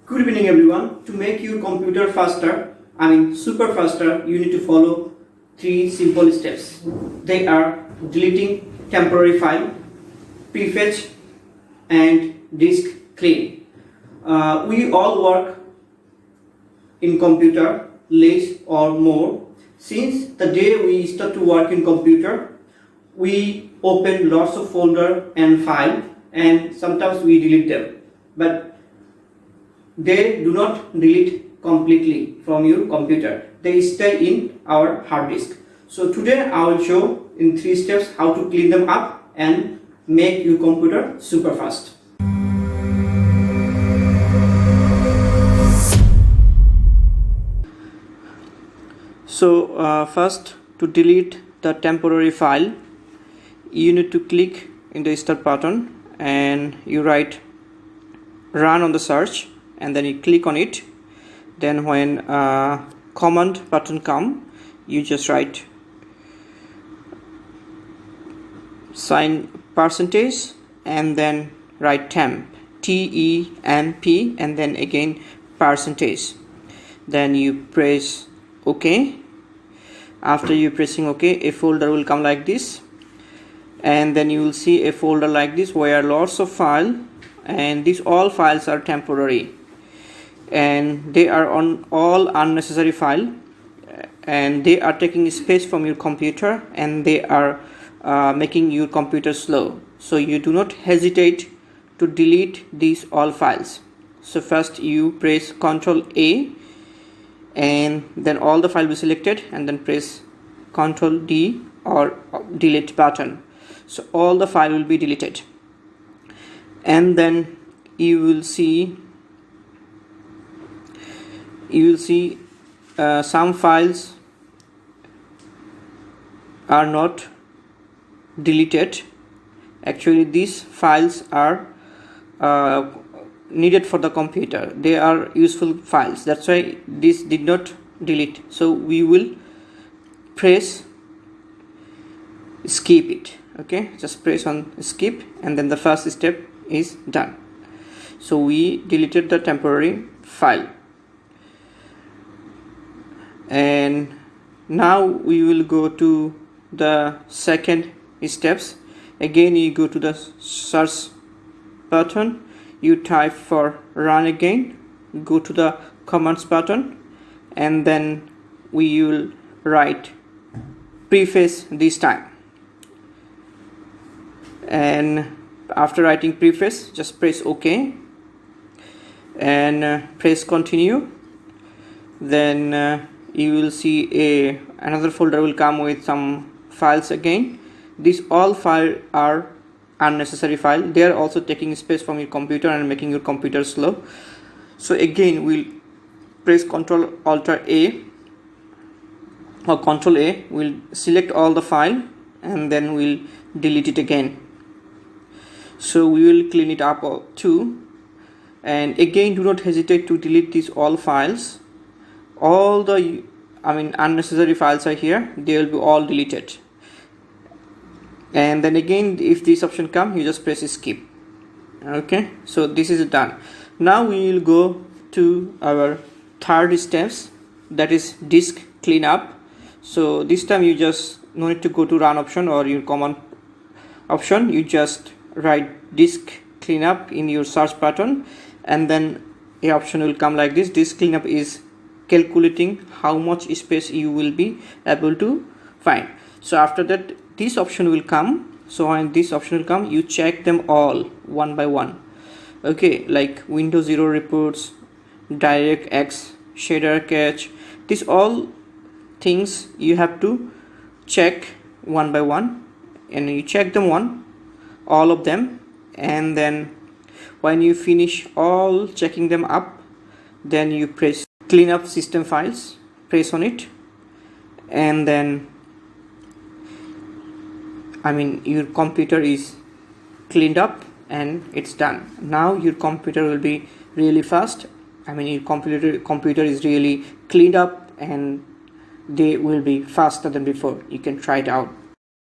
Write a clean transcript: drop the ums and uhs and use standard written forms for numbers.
Good evening everyone. To make your computer faster, super faster, you need to follow 3 simple steps. They are deleting temporary file, prefetch and disk clean. We all work in computer less or more. Since the day we start to work in computer, we open lots of folder and file and sometimes we delete them. But they do not delete completely from your computer. They stay in our hard disk. So today I will show in 3 steps how to clean them up and make your computer super fast. So first, to delete the temporary file, you need to click in the start button and you write run on the search, and then you click on it. Then when command button come, you just write sign percentage and then write temp, T-E-M-P, and then again percentage. Then you press OK. After you pressing OK, a folder will come like this, and then you will see a folder like this where lots of file, and these all files are temporary and they are on all unnecessary file, and they are taking space from your computer and they are making your computer slow. So you do not hesitate to delete these all files. So first you press Ctrl A and then all the file will be selected, and then press Ctrl D or delete button. So all the file will be deleted, and then you will see some files are not deleted. Actually these files are needed for the computer. They are useful files, that's why this did not delete. So we will press skip it. Okay, just press on skip and then the first step is done. So we deleted the temporary file, and now we will go to the second steps. Again you go to the search button, you type for run again, go to the commands button, and then we will write preface this time. And after writing preface, just press OK and press continue. Then you will see another folder will come with some files again. These all files are unnecessary file. They are also taking space from your computer and making your computer slow. So again we'll press Ctrl Alt A or Ctrl A. We'll select all the file and then we'll delete it again. So we will clean it up too, and again do not hesitate to delete these all files. All the unnecessary files are here, they will be all deleted. And then again if this option come, you just press skip. Okay, so this is done. Now we will go to our third steps, that is disk cleanup. So this time you just no need to go to run option or your command option, you just write disk cleanup in your search button, and then a option will come like this. Disk cleanup is calculating how much space you will be able to find. So after that this option will come. So when this option will come, you check them all one by one. Okay, like Windows 0 reports, DirectX, shader cache, these all things you have to check one by one, and you check them all of them, and then when you finish all checking them up, then you press clean up system files, press on it, and then your computer is cleaned up and it's done. Now your computer will be really fast. Your computer is really cleaned up and they will be faster than before. You can try it out.